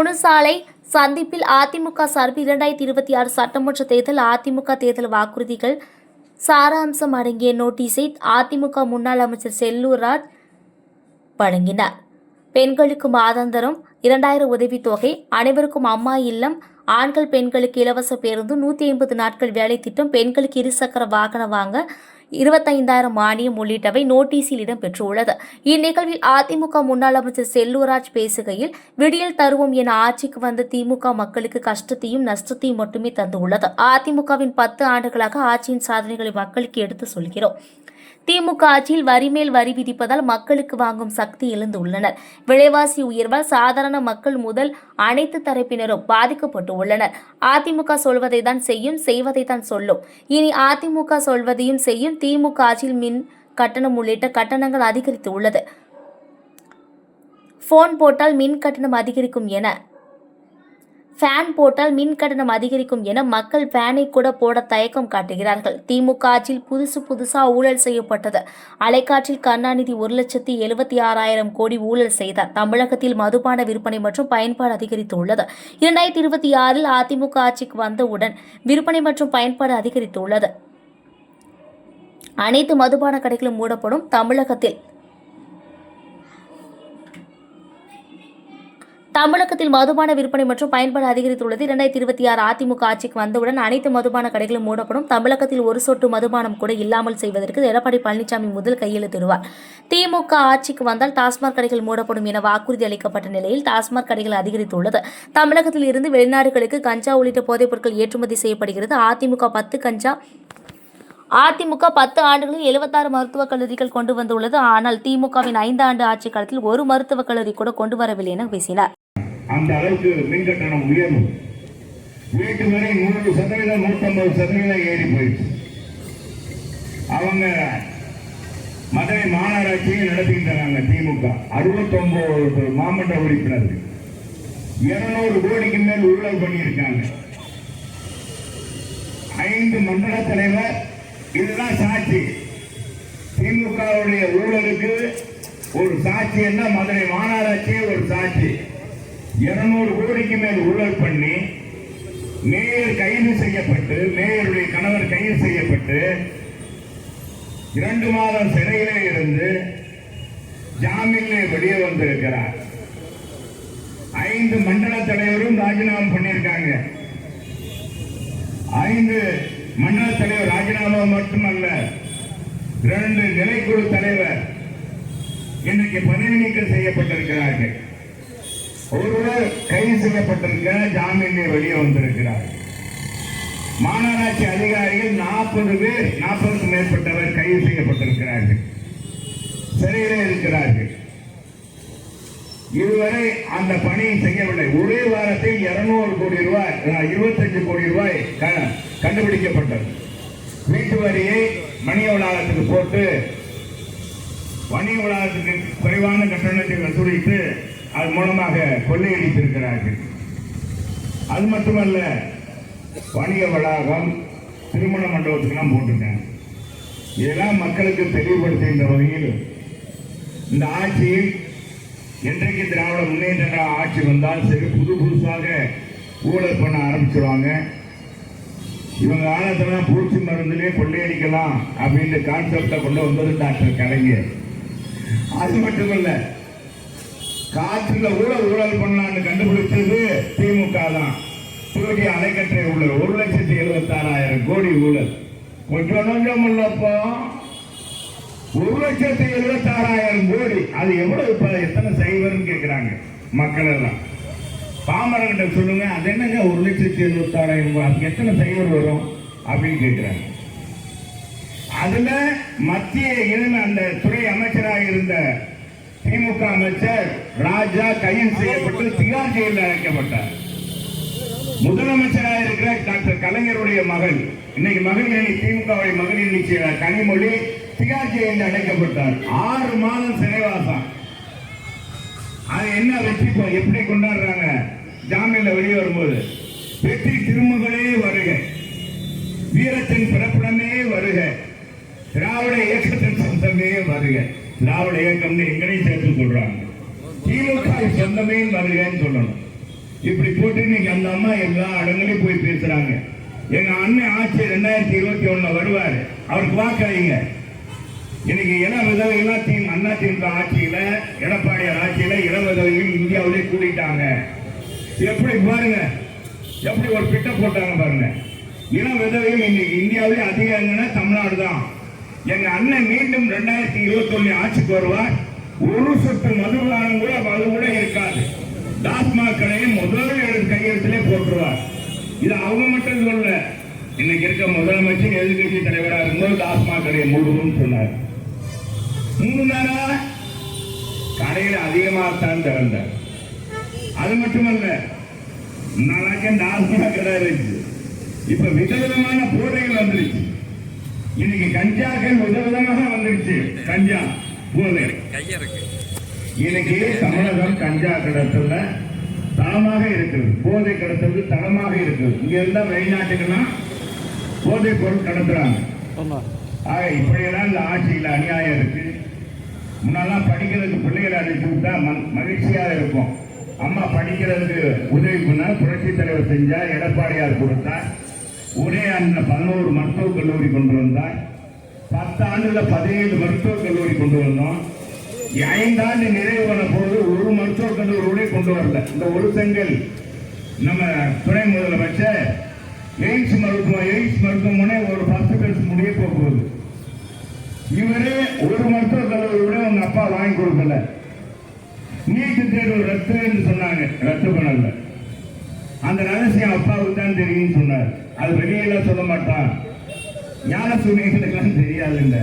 முனுசாலை சந்திப்பில் அதிமுக சார்பில் 2026 சட்டமன்ற தேர்தல் அதிமுக தேர்தல் வாக்குறுதிகள் சாராம்சம் அடங்கிய நோட்டீஸை அதிமுக முன்னாள் அமைச்சர் செல்லூர் ராஜ் வழங்கினார். பெண்களுக்கு மாதாந்திரம் 2000 உதவித்தொகை, அனைவருக்கும் அம்மா இல்லம், ஆண்கள் பெண்களுக்கு இலவச பேருந்து, 150 நாட்கள் வேலை திட்டம், பெண்களுக்கு இருசக்கர வாகனம் வாங்க 25,000 மானியம் உள்ளிட்டவை நோட்டீஸில் இடம்பெற்றுள்ளது. இந்நிகழ்வில் அதிமுக முன்னாள் அமைச்சர் செல்லூர் ராஜ் பேசுகையில், விடியல் தருவோம் என ஆட்சிக்கு வந்த திமுக மக்களுக்கு கஷ்டத்தையும் நஷ்டத்தையும் மட்டுமே தந்துள்ளது. அதிமுகவின் 10 ஆண்டுகளாக ஆட்சியின் சாதனைகளை மக்களுக்கு எடுத்து சொல்கிறோம். திமுக ஆட்சியில் வரி மேல் வரி விதிப்பதால் மக்களுக்கு வாங்கும் சக்தி இழந்துள்ளனர். விலைவாசி உயர்வால் சாதாரண மக்கள் முதல் அனைத்து தரப்பினரும் பாதிக்கப்பட்டு உள்ளனர். அதிமுக சொல்வதை தான் செய்யும், செய்வதை தான் சொல்லும். இனி அதிமுக சொல்வதையும் செய்யும். திமுக ஆட்சியில் மின் கட்டணம் உள்ளிட்ட கட்டணங்கள் அதிகரித்து உள்ளது. ஃபேன் போட்டால் மின் கட்டணம் அதிகரிக்கும் என மக்கள் ஃபேனை கூட போட தயக்கம் காட்டுகிறார்கள். திமுக ஆட்சியில் புதுசா ஊழல் செய்யப்பட்டது. அலைக்காற்றில் கருணாநிதி 1,76,000 கோடி ஊழல் செய்தார். தமிழகத்தில் மதுபான விற்பனை மற்றும் பயன்பாடு அதிகரித்துள்ளது. 2026 அதிமுக ஆட்சிக்கு வந்தவுடன் விற்பனை மற்றும் பயன்பாடு அதிகரித்துள்ளது. அனைத்து மதுபான கடைகளும் மூடப்படும். தமிழகத்தில் மதுபான விற்பனை மற்றும் பயன்பாடு அதிகரித்துள்ளது. 2026 அதிமுக ஆட்சிக்கு வந்தவுடன் அனைத்து மதுபான கடைகளும் மூடப்படும். தமிழகத்தில் ஒரு சொட்டு மதுபானம் கூட இல்லாமல் செய்வதற்கு எடப்பாடி பழனிசாமி முதல் கையெழுத்திடுவார். திமுக ஆட்சிக்கு வந்தால் டாஸ்மாக் கடைகள் மூடப்படும் என வாக்குறுதி அளிக்கப்பட்ட நிலையில் டாஸ்மாக் கடைகள் அதிகரித்துள்ளது. தமிழகத்தில் இருந்து வெளிநாடுகளுக்கு கஞ்சா உள்ளிட்ட போதைப் பொருட்கள் ஏற்றுமதி செய்யப்படுகிறது. அதிமுக 10 ஆண்டுகளில் 76 மருத்துவக் கல்லூரிகள் கொண்டு வந்துள்ளது. ஆனால் திமுகவின் 5 ஆண்டு ஆட்சி காலத்தில் ஒரு மருத்துவக் கல்லூரி கூட கொண்டு வரவில்லை என பேசினார். அந்த அளவுக்கு மின் கட்டணம் உயர்வு, வீட்டு வரை 100%, 150% ஏறி போயிடுச்சு. அவங்க மதுரை மாநகராட்சியை நடத்திட்டு திமுக 69 மாமன்ற உறுப்பினர்கள் 200 கோடிக்கு மேல் ஊழல் பண்ணியிருக்காங்க. 5 மண்டல தலைவர், இதுதான் சாட்சி. திமுகவுடைய ஊழலுக்கு ஒரு சாட்சி என்ன, மதுரை மாநகராட்சியே ஒரு சாட்சி. 200 கோடிக்கு மேல் ஊழல் பண்ணி மேயர் கைது செய்யப்பட்டு, மேயருடைய கணவர் கைது செய்யப்பட்டு 2 மாதம் சிறையிலே இருந்து ஜாமீனிலே வெளியே வந்திருக்கிறார். 5 மண்டல தலைவரும் ராஜினாமா பண்ணியிருக்காங்க. 5 மண்டல தலைவர் ராஜினாமா மட்டுமல்ல, 2 நிலைக்குழு தலைவர் இன்றைக்கு பதவி நீக்கம் செய்யப்பட்டிருக்கிறார்கள். ஒருவர் கைது செய்யப்பட்டிருக்க, ஜாமீனிலே வெளியே வந்திருக்கிறார். மாநகராட்சி அதிகாரிகள் 40 பேர், 40க்கும் மேற்பட்டவர் கைது செய்யப்பட்டிருக்கிறார்கள், சிறையிலே இருக்கிறார்கள். இதுவரை அந்த பணியை செய்யவில்லை. ஒரே வாரத்தில் 200 கோடி ரூபாய், 25 கோடி ரூபாய் கண்டுபிடிக்கப்பட்டது. வீட்டு வரியை வணிக வளாகத்துக்கு போட்டு, வணிக வளாகத்துக்கு குறைவான கட்டணத்தை வசூலித்து அது மூலமாக கொள்ளையடித்திருக்கிறார்கள். அது மட்டுமல்ல, வணிக வளாகம், திருமண மண்டபத்துக்கெல்லாம் போட்டிருக்காங்க. இதெல்லாம் மக்களுக்கு தெளிவுபடுத்துகின்ற வகையில் இந்த ஆட்சியில் என்றைக்கு திராவிட முன்னேற்ற ஆட்சி வந்தால் சரி, புதுசாக ஊழல் பண்ண ஆரம்பிச்சிருவாங்க. இவங்க காலத்துல பூச்சி மருந்திலே கொள்ளையடிக்கலாம் அப்படின்ற கான்செப்டை கொண்டு வந்தது டாக்டர் கலைஞர். அது மட்டுமல்ல, காற்றுல ஊழல் பண்ணலான்னு கண்டுபிடிச்சது திமுக தான். திருச்சி அணைக்கட்டை ஊழல் 1,76,000 கோடி ஊழல். கொஞ்சம் இல்லப்போ 1,76,000 கோடி. அது எவ்வளவு, எத்தனை சைவர்னு கேட்கிறாங்க மக்கள் எல்லாம். பாமரங்கிட்ட சொல்லுங்க, அது என்னங்க 1,76,000 அதுக்கு எத்தனை சைவர் வரும் அப்படின்னு கேட்கிறாங்க. அதுல மத்திய அந்த துறை அமைச்சராக இருந்த திமுக அமைச்சர் ராஜா கைது செய்யப்பட்டு திகார் ஜெயிலில் அடைக்கப்பட்டார். முதலமைச்சராக இருக்கிற டாக்டர் கலைஞருடைய மகள், இன்னைக்கு மகளிர் திமுகவுடைய மகளிர் நிச்சயம் கனிமொழி திகார் ஜெயிலில் அடைக்கப்பட்டார். 6 மாதம் சிறைவாசம். அது என்ன வெற்றி, எப்படி கொண்டாடுறாங்க? ஜாமீன்ல வெளியே வரும்போது வெற்றி திருமகளே வருக, வீரத்தின் பிறப்பிடமே வருக, திராவிட இயக்கத்தின் சொந்தமே வருக. திராவிட இயக்கம் எங்களையும் சேர்த்து சொல்றாங்க. திமுக சொந்தமே வருகன்னு சொல்லணும். இப்படி போட்டு இன்னைக்கு அந்த அம்மா எல்லா இடங்களையும் போய் பேசுறாங்க. எங்க அண்ணன் ஆட்சி 2021 வருவாரு, அவருக்கு வாக்களிங்க. இன்னைக்கு இள விதவைகள்லாம் அண்ணா திமுக ஆட்சியில, எடப்பாடியார் ஆட்சியில இள விதவைகள் இந்தியாவிலே கூடிட்டாங்க. எப்படி பாருங்க, எப்படி ஒரு பிட்ட போட்டாங்க பாருங்க. இளம் விதவைகள் இன்னைக்கு இந்தியாவிலே அதிகம்னா தமிழ்நாடு தான். எங்க அண்ணன் மீண்டும் 2021 ஆட்சிக்கு வருவார். ஒரு சொட்டு மதுபானம் கூட அது கூட இருக்காது. டாஸ்மாக் கடையை முதல் கையெழுத்திலே போட்டுருவார். இது அவங்க மட்டும் சொல்ல, இன்னைக்கு இருக்க முதலமைச்சர் எதிர்கட்சி தலைவராக இருக்கும்போது டாஸ்மாக் கடையை மூடுவோம்னு சொன்னார். 3 நாளா கடையில் அதிகமாகத்தான் திறந்தார். அது மட்டுமல்ல, நாளைக்கு டாஸ்மாக் கடை இருந்துச்சு, இப்ப விதவிதமான போதைகள் வந்துருச்சு. இன்னைக்கு கஞ்சாக்கள் விதவிதமாக வந்துருச்சு. கஞ்சா போதை இன்னைக்கு தமிழகம் கஞ்சா கடத்தல தளமாக இருக்குது, போதை கடத்தலுக்கு தளமாக இருக்குது. இங்க இருந்தா வெளிநாட்டுக்கெல்லாம் போதை பொருள் கடத்துறாங்க. ஆக இப்படியெல்லாம் இந்த ஆட்சியில் அநியாயம் இருக்கு. முன்னெல்லாம் படிக்கிறதுக்கு பிள்ளைகளை அழைத்து விட்டா மகிழ்ச்சியாக இருக்கும். அம்மா படிக்கிறதுக்கு உதவி பண்ண புரட்சி தலைவர் செஞ்சார், எடப்பாடியார் கொடுத்தார். ஒரே ஆண்டுல 11 மருத்துவக் கல்லூரி கொண்டு வந்தார். 10 ஆண்டுல 17 மருத்துவக் கல்லூரி கொண்டு வந்தோம். 5 ஆண்டு நிறைவு பண்ண போது ஒரு மருத்துவக் கல்லூரி கொண்டு வரல. இந்த ஒரு செங்கல் நம்ம துணை முதலமைச்சர் எய்ம்ஸ் மருத்துவமனை ஒரு 10 பேருக்கு முடிய போகுது. இவரே ஒரு மருத்துவக் கல்லூரி உங்க அப்பா வாங்கி கொடுக்கல. நீட்டு தேர்வு ரத்து என்று சொன்னாங்க, ரத்து பண்ணல. அந்த ரகசியம் அப்பாவுக்கு தான் தெரியும் சொன்னார். அது வெளியெல்லாம் சொல்ல மாட்டான். ஞான சூழ்நிலைகளுக்கெல்லாம் தெரியாது.